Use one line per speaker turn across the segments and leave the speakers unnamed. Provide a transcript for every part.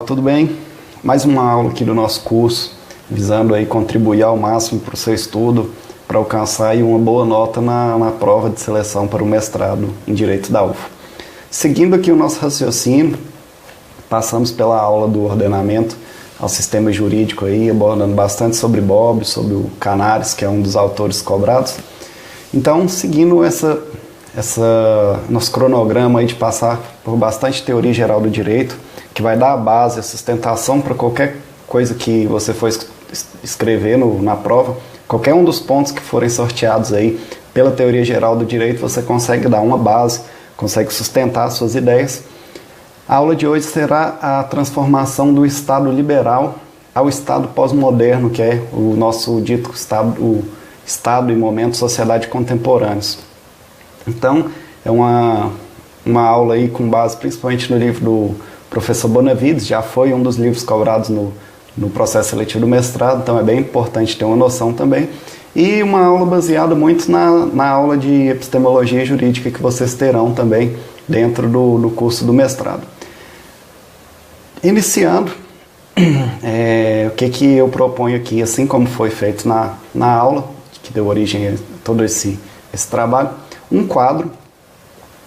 Tudo bem? Mais uma aula aqui do nosso curso, visando aí contribuir ao máximo para o seu estudo, para alcançar aí uma boa nota na prova de seleção para o mestrado em Direito da UFA. Seguindo aqui o nosso raciocínio, passamos pela aula do ordenamento ao sistema jurídico aí, abordando bastante sobre Bobbio, sobre o Canaris, que é um dos autores cobrados. Então, seguindo nosso cronograma aí de passar por bastante teoria geral do direito, que vai dar a base, a sustentação para qualquer coisa que você for escrever na prova, qualquer um dos pontos que forem sorteados aí pela teoria geral do direito, você consegue dar uma base, consegue sustentar as suas ideias. A aula de hoje será a transformação do Estado liberal ao Estado pós-moderno, que é o nosso dito Estado e momento sociedade contemporâneos. Então, é uma aula aí com base principalmente no livro do professor Bonavides, já foi um dos livros cobrados no processo seletivo do mestrado, então é bem importante ter uma noção também. E uma aula baseada muito na aula de epistemologia jurídica que vocês terão também dentro do curso do mestrado. Iniciando, o que eu proponho aqui, assim como foi feito na aula, que deu origem a todo esse trabalho, um quadro,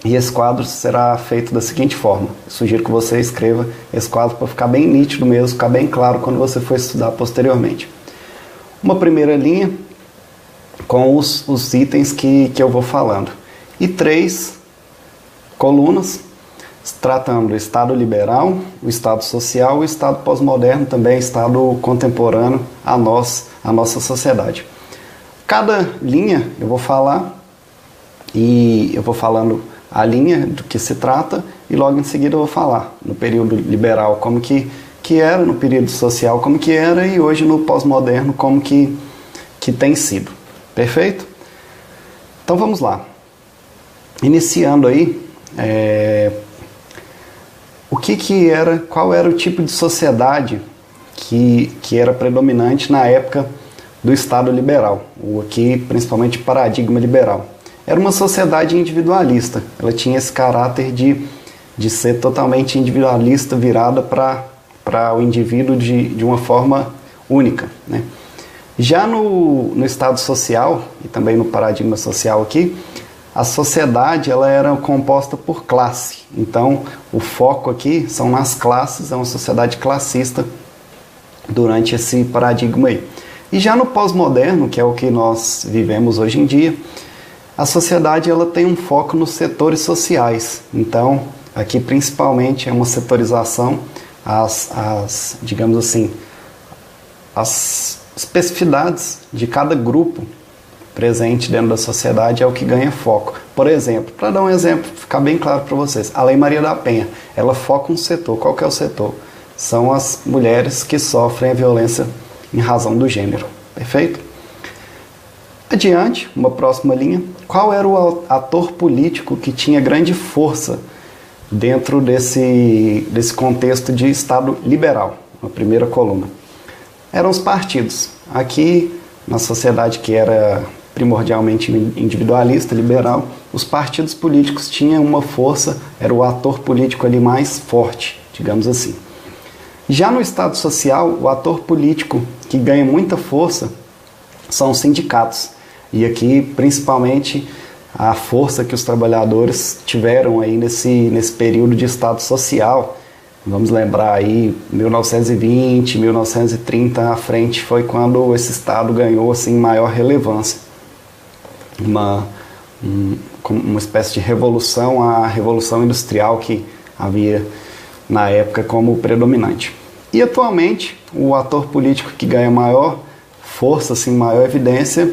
e esse quadro será feito da seguinte forma. Eu sugiro que você escreva esse quadro para ficar bem nítido mesmo, ficar bem claro quando você for estudar posteriormente. Uma primeira linha com os itens que eu vou falando. E 3 colunas, tratando do Estado liberal, o Estado social e o Estado pós-moderno, também Estado contemporâneo à nossa sociedade. Cada linha eu vou falar, e eu vou falando a linha do que se trata, e logo em seguida eu vou falar no período liberal como que era, no período social como que era, e hoje no pós-moderno como que tem sido. Perfeito? Então vamos lá. Iniciando aí, qual era o tipo de sociedade que era predominante na época do Estado liberal, ou aqui principalmente paradigma liberal. Era uma sociedade individualista, ela tinha esse caráter de ser totalmente individualista, virada para o indivíduo de uma forma única, né? Já no Estado social, e também no paradigma social aqui, a sociedade ela era composta por classe. Então, o foco aqui são nas classes, é uma sociedade classista durante esse paradigma aí. E já no pós-moderno, que é o que nós vivemos hoje em dia, a sociedade ela tem um foco nos setores sociais. Então, aqui principalmente é uma setorização, digamos assim, as especificidades de cada grupo presente dentro da sociedade é o que ganha foco. Por exemplo, para dar um exemplo, ficar bem claro para vocês, a Lei Maria da Penha, ela foca um setor. Qual que é o setor? São as mulheres que sofrem a violência em razão do gênero. Perfeito? Adiante, uma próxima linha. Qual era o ator político que tinha grande força dentro desse contexto de Estado liberal? Uma primeira coluna. Eram os partidos. Aqui, na sociedade que era primordialmente individualista, liberal, os partidos políticos tinham uma força, era o ator político ali mais forte, digamos assim. Já no Estado social, o ator político que ganha muita força são os sindicatos. E aqui, principalmente, a força que os trabalhadores tiveram aí nesse período de Estado social. Vamos lembrar aí, 1920, 1930 à frente foi quando esse Estado ganhou assim, maior relevância. Uma espécie de revolução, a Revolução Industrial que havia na época como predominante. E atualmente, o ator político que ganha maior força, assim, maior evidência,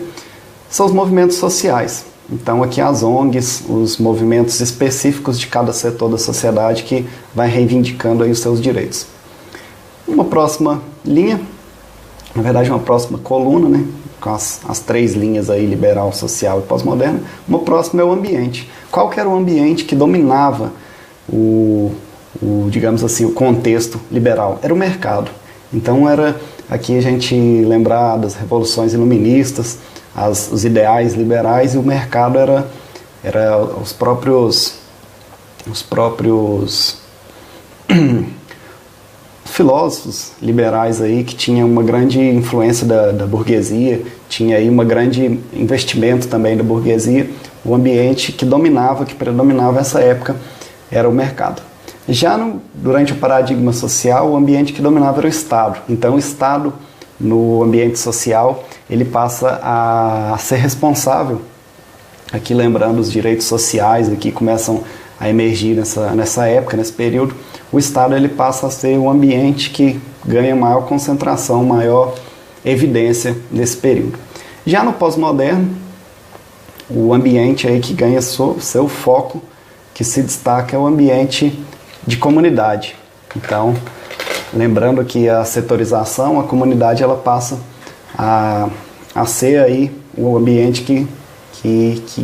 são os movimentos sociais. Então aqui as ONGs, os movimentos específicos de cada setor da sociedade que vai reivindicando aí os seus direitos. Uma próxima linha, na verdade uma próxima coluna, né, com as 3 linhas aí, liberal, social e pós-moderno. Uma próxima é o ambiente. Qual que era o ambiente que dominava digamos assim, o contexto liberal? Era o mercado. Então era aqui a gente lembrar das revoluções iluministas, os ideais liberais, e o mercado era os próprios filósofos liberais aí que tinham uma grande influência da burguesia, tinha aí um grande investimento também da burguesia. O ambiente que predominava essa época era o mercado. Já durante o paradigma social, o ambiente que dominava era o Estado. Então o Estado, no ambiente social, ele passa a ser responsável. Aqui lembrando os direitos sociais, aqui começam a emergir nessa época, nesse período. O Estado ele passa a ser o ambiente que ganha maior concentração, maior evidência nesse período. Já no pós-moderno, o ambiente aí que ganha seu foco, que se destaca, é o ambiente de comunidade. Então, lembrando que a setorização, a comunidade, ela passa a ser aí o ambiente que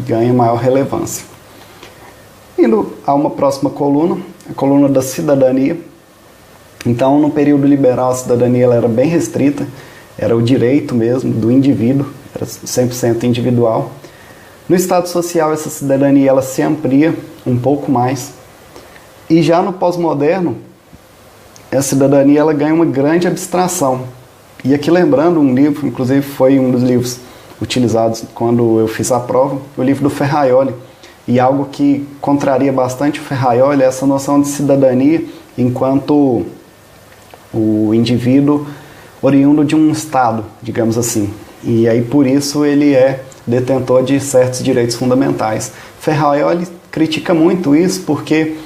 ganha maior relevância. Indo a uma próxima coluna, a coluna da cidadania. Então, no período liberal, a cidadania ela era bem restrita, era o direito mesmo do indivíduo, era 100% individual. No Estado social, essa cidadania ela se amplia um pouco mais. E já no pós-moderno, a cidadania ela ganha uma grande abstração. E aqui lembrando um livro, inclusive foi um dos livros utilizados quando eu fiz a prova, o livro do Ferraioli. E algo que contraria bastante o Ferraioli é essa noção de cidadania enquanto o indivíduo oriundo de um Estado, digamos assim. E aí por isso ele é detentor de certos direitos fundamentais. Ferraioli critica muito isso porque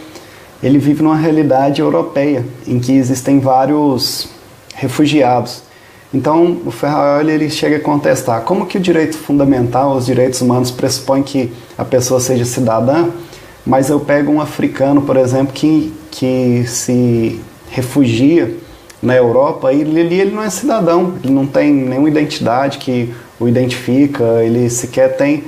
ele vive numa realidade europeia em que existem vários refugiados. Então o Ferraioli ele chega a contestar como que o direito fundamental, os direitos humanos pressupõem que a pessoa seja cidadã, mas eu pego um africano, por exemplo, que se refugia na Europa e ele não é cidadão, ele não tem nenhuma identidade que o identifica, ele sequer tem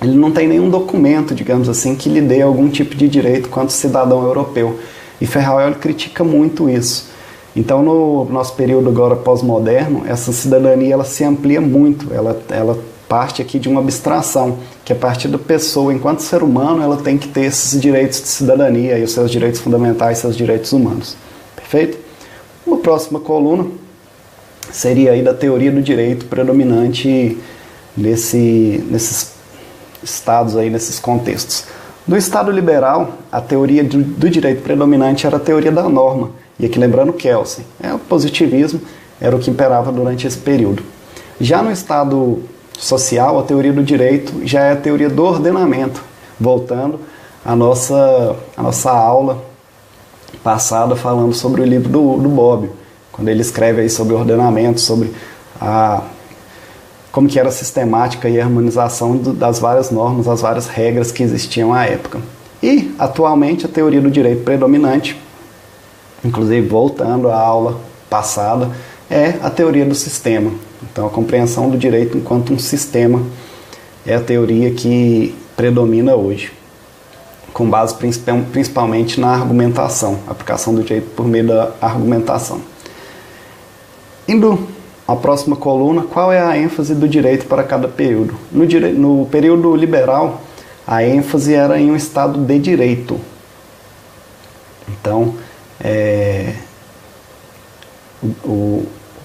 ele não tem nenhum documento, digamos assim, que lhe dê algum tipo de direito quanto cidadão europeu. E Ferraioli critica muito isso. Então, no nosso período agora pós-moderno, essa cidadania ela se amplia muito, ela parte aqui de uma abstração, que a partir da pessoa, enquanto ser humano, ela tem que ter esses direitos de cidadania, e os seus direitos fundamentais, seus direitos humanos. Perfeito? Uma próxima coluna seria aí da teoria do direito predominante nesses estados aí, nesses contextos. No Estado liberal, a teoria do direito predominante era a teoria da norma. E aqui lembrando Kelsen, o positivismo era o que imperava durante esse período. Já no Estado social, a teoria do direito já é a teoria do ordenamento, voltando à nossa aula passada falando sobre o livro do Bobbio, quando ele escreve aí sobre o ordenamento, sobre como que era a sistemática e a harmonização das várias normas, das várias regras que existiam à época. E, atualmente, a teoria do direito predominante, inclusive voltando à aula passada, é a teoria do sistema. Então, a compreensão do direito enquanto um sistema é a teoria que predomina hoje, com base principalmente na argumentação, aplicação do direito por meio da argumentação. Indo à próxima coluna, qual é a ênfase do direito para cada período? No período liberal, a ênfase era em um Estado de direito. Então,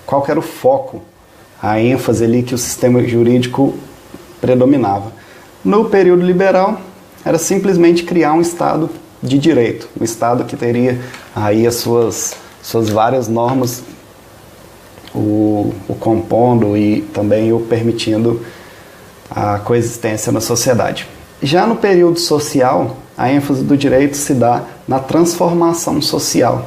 qual que era o foco, a ênfase ali que o sistema jurídico predominava? No período liberal, era simplesmente criar um Estado de direito, um Estado que teria aí as suas várias normas, o compondo e também o permitindo a coexistência na sociedade. Já no período social, a ênfase do direito se dá na transformação social.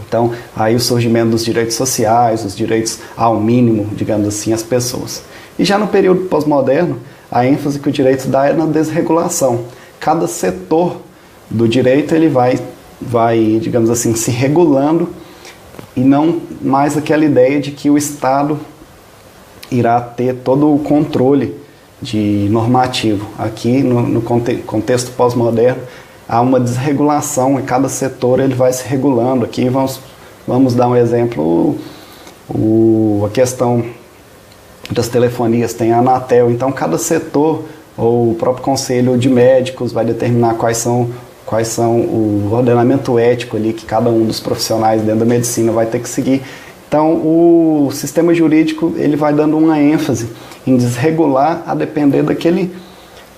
Então, aí o surgimento dos direitos sociais, os direitos ao mínimo, digamos assim, às pessoas. E já no período pós-moderno, a ênfase que o direito dá é na desregulação. Cada setor do direito ele vai, digamos assim, se regulando e não mais aquela ideia de que o Estado irá ter todo o controle normativo. Aqui, no contexto pós-moderno, há uma desregulação e cada setor ele vai se regulando. Aqui vamos dar um exemplo, a questão das telefonias, tem a Anatel, então cada setor, ou o próprio conselho de médicos vai determinar quais quais são o ordenamento ético ali que cada um dos profissionais dentro da medicina vai ter que seguir. Então, o sistema jurídico ele vai dando uma ênfase em desregular a depender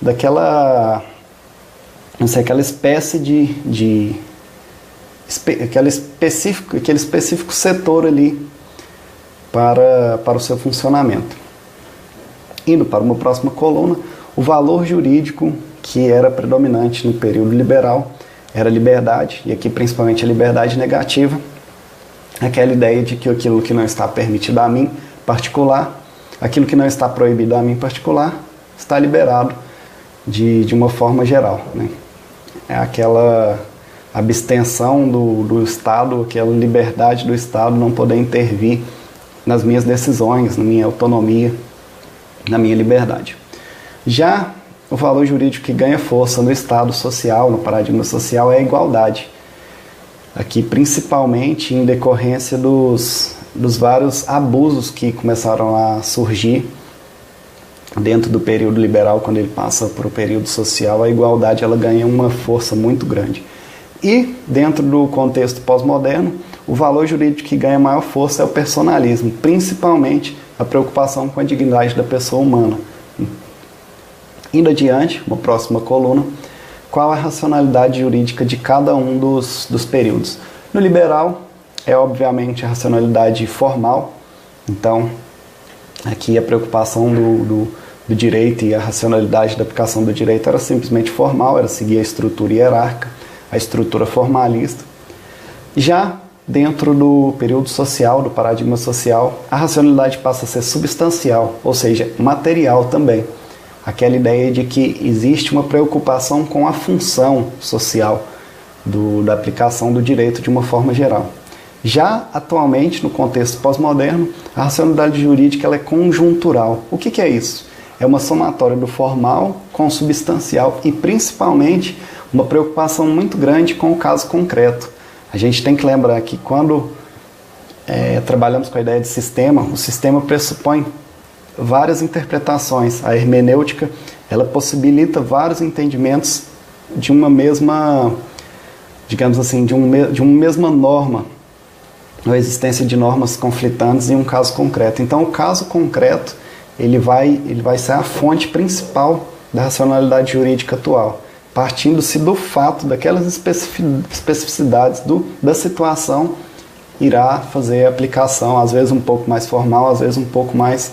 daquela espécie aquele específico setor ali para o seu funcionamento. Indo para uma próxima coluna, o valor jurídico que era predominante no período liberal era a liberdade, e aqui principalmente a liberdade negativa, aquela ideia de que aquilo que não está permitido a mim particular, aquilo que não está proibido a mim particular, está liberado de uma forma geral, né? É aquela abstenção do Estado, aquela liberdade do Estado não poder intervir nas minhas decisões, na minha autonomia, na minha liberdade. Já o valor jurídico que ganha força no Estado social, no paradigma social, é a igualdade. Aqui, principalmente em decorrência dos vários abusos que começaram a surgir dentro do período liberal, quando ele passa para o período social, a igualdade ela ganha uma força muito grande. E, dentro do contexto pós-moderno, o valor jurídico que ganha maior força é o personalismo, principalmente a preocupação com a dignidade da pessoa humana. Indo adiante, uma próxima coluna, qual a racionalidade jurídica de cada um dos períodos? No liberal, é obviamente a racionalidade formal, então aqui a preocupação do direito e a racionalidade da aplicação do direito era simplesmente formal, era seguir a estrutura hierárquica, a estrutura formalista. Já dentro do período social, do paradigma social, a racionalidade passa a ser substancial, ou seja, material também. Aquela ideia de que existe uma preocupação com a função social da aplicação do direito de uma forma geral. Já atualmente, no contexto pós-moderno, a racionalidade jurídica ela é conjuntural. O que é isso? É uma somatória do formal com o substancial e, principalmente, uma preocupação muito grande com o caso concreto. A gente tem que lembrar que quando trabalhamos com a ideia de sistema, o sistema pressupõe várias interpretações. A hermenêutica ela possibilita vários entendimentos de uma mesma, digamos assim, de uma mesma norma, a existência de normas conflitantes em um caso concreto. Então, o caso concreto ele vai ser a fonte principal da racionalidade jurídica atual, partindo-se do fato daquelas especificidades da situação, irá fazer a aplicação, às vezes um pouco mais formal, às vezes um pouco mais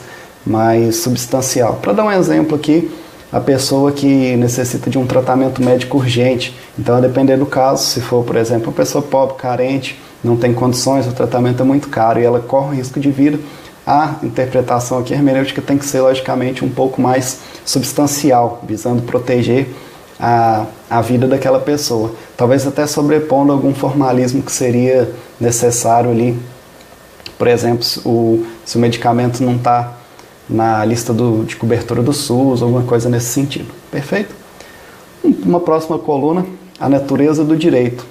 substancial. Para dar um exemplo aqui, a pessoa que necessita de um tratamento médico urgente, então a depender do caso, se for, por exemplo, uma pessoa pobre, carente, não tem condições, o tratamento é muito caro e ela corre risco de vida, a interpretação aqui hermenêutica tem que ser logicamente um pouco mais substancial, visando proteger a vida daquela pessoa, talvez até sobrepondo algum formalismo que seria necessário ali, por exemplo, se o medicamento não está na lista de cobertura do SUS, alguma coisa nesse sentido. Perfeito? Uma próxima coluna, a natureza do direito.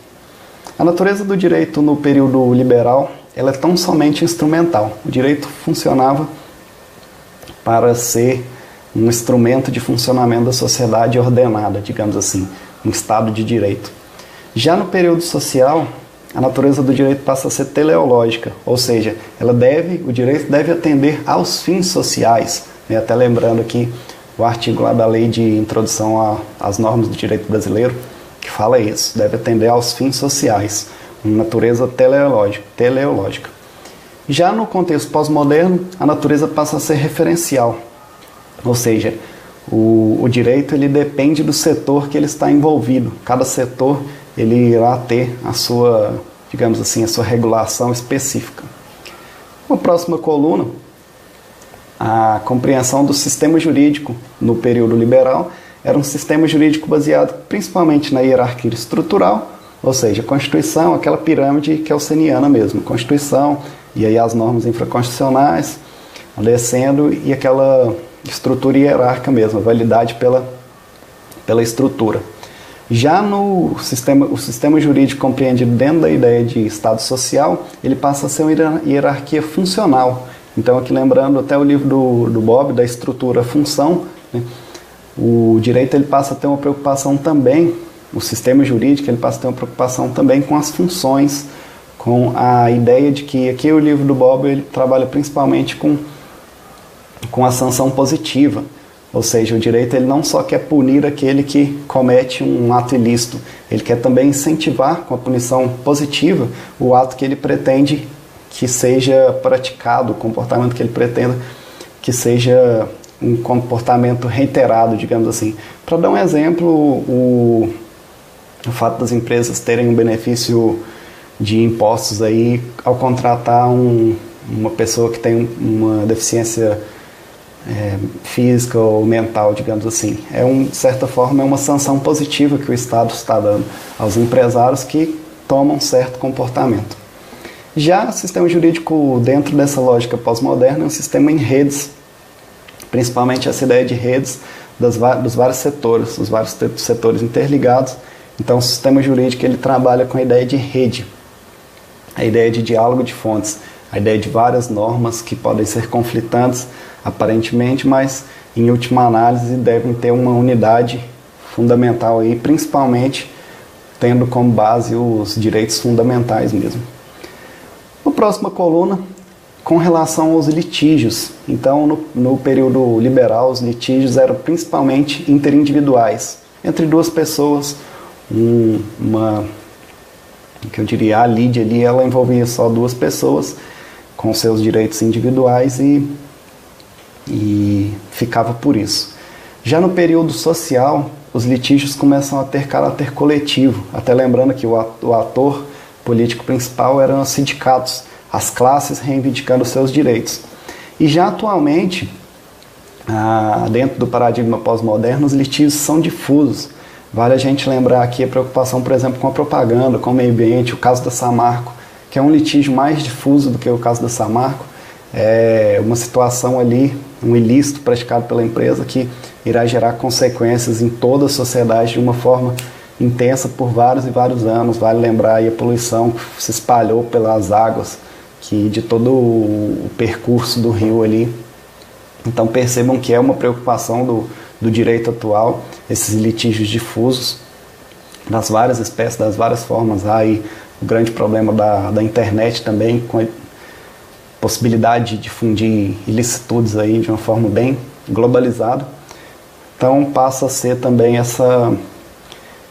A natureza do direito no período liberal, ela é tão somente instrumental. O direito funcionava para ser um instrumento de funcionamento da sociedade ordenada, digamos assim, um estado de direito. Já no período social, a natureza do direito passa a ser teleológica, ou seja, o direito deve atender aos fins sociais, né? Até lembrando aqui o artigo lá da Lei de Introdução às Normas do Direito Brasileiro, que fala isso, deve atender aos fins sociais, uma natureza teleológica. Já no contexto pós-moderno, a natureza passa a ser referencial, ou seja, o direito ele depende do setor que ele está envolvido, cada setor ele irá ter a sua, digamos assim, a sua regulação específica. Uma próxima coluna, a compreensão do sistema jurídico no período liberal era um sistema jurídico baseado principalmente na hierarquia estrutural, ou seja, a Constituição, aquela pirâmide kelseniana mesmo, Constituição, e aí as normas infraconstitucionais, descendo, e aquela estrutura hierárquica mesmo, a validade pela estrutura. Já o sistema jurídico compreendido dentro da ideia de Estado social, ele passa a ser uma hierarquia funcional. Então, aqui lembrando até o livro do Bob, da estrutura função, né, o direito ele passa a ter uma preocupação também o sistema jurídico ele passa a ter uma preocupação também com as funções, com a ideia de que aqui o livro do Bob ele trabalha principalmente com a sanção positiva, ou seja, o direito ele não só quer punir aquele que comete um ato ilícito, ele quer também incentivar com a punição positiva o ato que ele pretende que seja praticado, o comportamento que ele pretenda que seja um comportamento reiterado, digamos assim. Para dar um exemplo, o fato das empresas terem um benefício de impostos aí ao contratar uma pessoa que tem uma deficiência física ou mental, digamos assim. De certa forma, é uma sanção positiva que o Estado está dando aos empresários que tomam certo comportamento. Já o sistema jurídico, dentro dessa lógica pós-moderna, é um sistema em redes, principalmente essa ideia de redes dos vários setores, os vários setores interligados. Então, o sistema jurídico ele trabalha com a ideia de rede, a ideia de diálogo de fontes, a ideia de várias normas que podem ser conflitantes, aparentemente, mas, em última análise, devem ter uma unidade fundamental aí, principalmente tendo como base os direitos fundamentais mesmo. Na próxima coluna, com relação aos litígios. Então, no período liberal, os litígios eram principalmente interindividuais, entre duas pessoas. Que eu diria, a lide ali, ela envolvia só duas pessoas com seus direitos individuais e ficava por isso. Já no período social, os litígios começam a ter caráter coletivo, até lembrando que o ator político principal eram os sindicatos, as classes reivindicando seus direitos. E já atualmente, dentro do paradigma pós-moderno, os litígios são difusos. Vale a gente lembrar aqui a preocupação, por exemplo, com a propaganda, com o meio ambiente, o caso da Samarco, que é um litígio mais difuso do que o caso da Samarco. É uma situação ali, um ilícito praticado pela empresa que irá gerar consequências em toda a sociedade de uma forma intensa por vários e vários anos. Vale lembrar aí a poluição que se espalhou pelas águas, de todo o percurso do rio ali. Então percebam que é uma preocupação do direito atual, esses litígios difusos, das várias espécies, das várias formas. Há aí o grande problema da internet também, com a possibilidade de difundir ilicitudes aí de uma forma bem globalizada. Então passa a ser também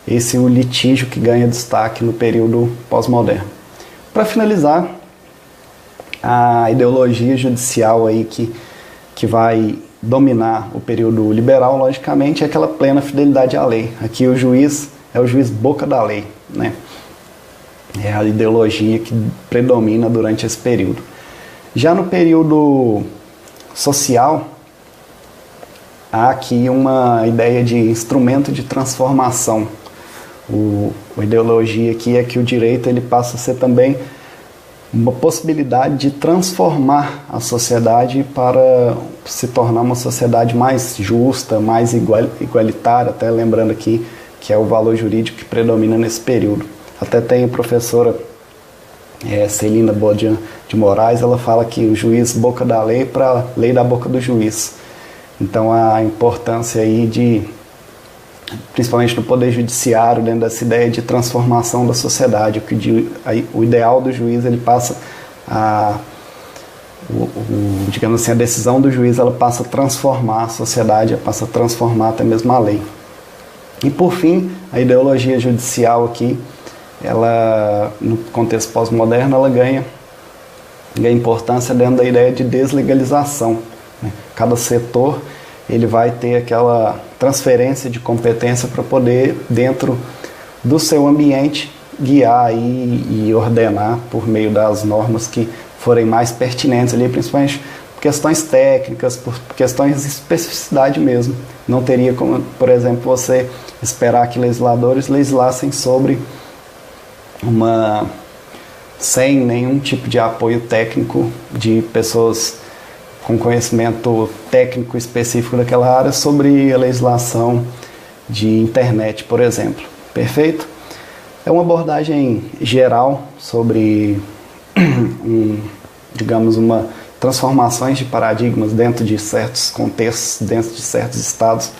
esse o litígio que ganha destaque no período pós-moderno. Para finalizar, a ideologia judicial aí que vai dominar o período liberal, logicamente, é aquela plena fidelidade à lei. Aqui o juiz é o juiz boca da lei, né? É a ideologia que predomina durante esse período. Já no período social, há aqui uma ideia de instrumento de transformação. A ideologia aqui é que o direito ele passa a ser também uma possibilidade de transformar a sociedade para se tornar uma sociedade mais justa, mais igualitária, até lembrando aqui que é o valor jurídico que predomina nesse período. Até tem a professora Celina Bodian de Moraes, ela fala que o juiz boca da lei para a lei da boca do juiz. Então a importância aí principalmente no poder judiciário, dentro dessa ideia de transformação da sociedade, o ideal do juiz, ele passa digamos assim, a decisão do juiz, ela passa a transformar a sociedade, passa a transformar até mesmo a lei. E por fim, a ideologia judicial aqui, ela, no contexto pós-moderno, ela ganha importância dentro da ideia de deslegalização, né? Cada setor ele vai ter aquela transferência de competência para poder, dentro do seu ambiente, guiar e ordenar por meio das normas que forem mais pertinentes ali, principalmente por questões técnicas, por questões de especificidade mesmo. Não teria como, por exemplo, você esperar que legisladores legislassem sobre sem nenhum tipo de apoio técnico de pessoas com conhecimento técnico específico daquela área sobre a legislação de internet, por exemplo. Perfeito? É uma abordagem geral sobre, digamos, transformações de paradigmas dentro de certos contextos, dentro de certos estados.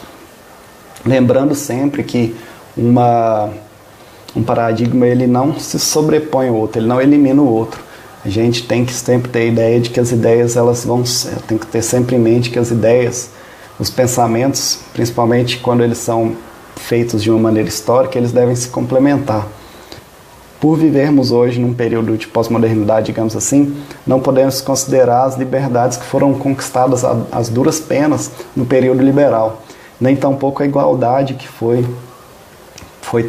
Lembrando sempre que um paradigma ele não se sobrepõe ao outro, ele não elimina o outro. A gente tem que sempre ter a ideia de que as ideias, tem que ter sempre em mente que as ideias, os pensamentos, principalmente quando eles são feitos de uma maneira histórica, eles devem se complementar. Por vivermos hoje num período de pós-modernidade, digamos assim, não podemos considerar as liberdades que foram conquistadas às duras penas no período liberal, nem tampouco a igualdade que foi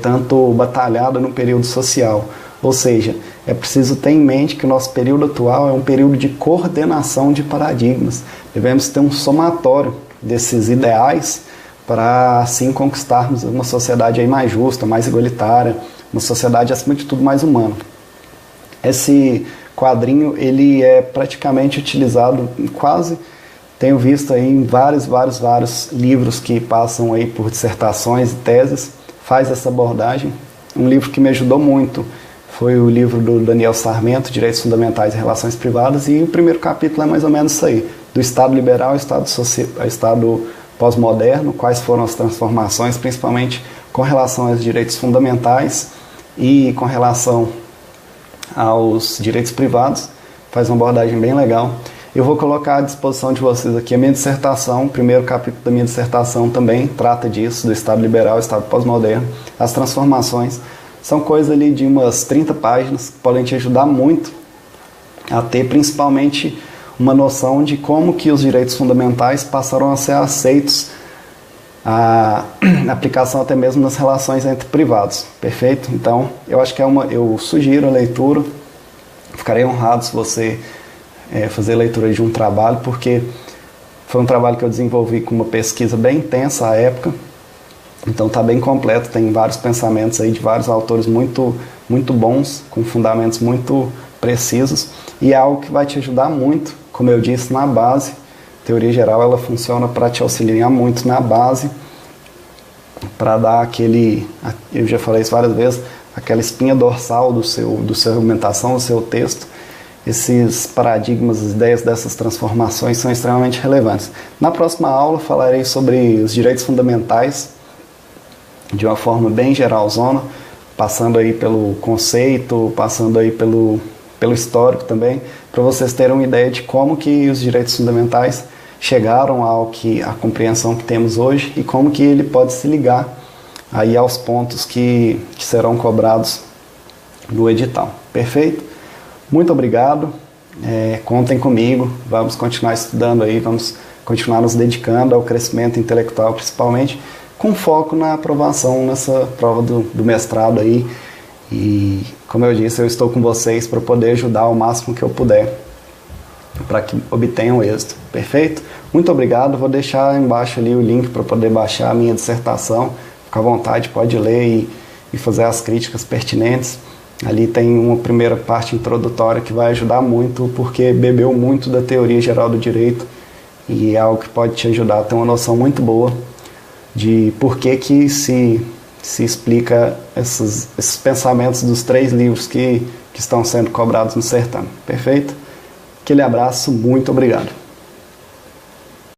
tanto batalhada no período social. Ou seja, é preciso ter em mente que o nosso período atual é um período de coordenação de paradigmas. Devemos ter um somatório desses ideais para assim conquistarmos uma sociedade aí mais justa, mais igualitária, uma sociedade acima de tudo mais humana. Esse quadrinho ele é praticamente utilizado em tenho visto aí em vários livros que passam aí por dissertações e teses, faz essa abordagem. Um livro que me ajudou muito foi o livro do Daniel Sarmento, Direitos Fundamentais e Relações Privadas, e o primeiro capítulo é mais ou menos isso aí, do Estado liberal ao Estado pós-moderno, quais foram as transformações, principalmente com relação aos direitos fundamentais e com relação aos direitos privados. Faz uma abordagem bem legal. Eu vou colocar à disposição de vocês aqui a minha dissertação, o primeiro capítulo da minha dissertação também trata disso, do Estado liberal ao Estado pós-moderno, as transformações. São coisas ali de umas 30 páginas que podem te ajudar muito a ter principalmente uma noção de como que os direitos fundamentais passaram a ser aceitos, a aplicação até mesmo nas relações entre privados, perfeito? Então, eu acho que eu sugiro a leitura, ficarei honrado se você fazer a leitura de um trabalho, porque foi um trabalho que eu desenvolvi com uma pesquisa bem intensa à época, então está bem completo, tem vários pensamentos aí de vários autores muito bons, com fundamentos muito precisos, e é algo que vai te ajudar muito, como eu disse, na base. Teoria geral ela funciona para te auxiliar muito na base, para dar eu já falei isso várias vezes, aquela espinha dorsal do sua argumentação, do seu texto. Esses paradigmas, as ideias dessas transformações são extremamente relevantes. Na próxima aula falarei sobre os direitos fundamentais, de uma forma bem geralzona, passando aí pelo conceito, passando aí pelo histórico também, para vocês terem uma ideia de como que os direitos fundamentais chegaram à compreensão que temos hoje e como que ele pode se ligar aí aos pontos que serão cobrados no edital. Perfeito? Muito obrigado, contem comigo, vamos continuar estudando aí, vamos continuar nos dedicando ao crescimento intelectual principalmente, com foco na aprovação nessa prova do mestrado aí. E, como eu disse, eu estou com vocês para poder ajudar o máximo que eu puder para que obtenham êxito. Perfeito? Muito obrigado. Vou deixar embaixo ali o link para poder baixar a minha dissertação. Fica à vontade, pode ler e fazer as críticas pertinentes. Ali tem uma primeira parte introdutória que vai ajudar muito, porque bebeu muito da teoria geral do direito e é algo que pode te ajudar a ter uma noção muito boa de por que se explica esses pensamentos dos 3 livros que estão sendo cobrados no certame. Perfeito? Aquele abraço, muito obrigado.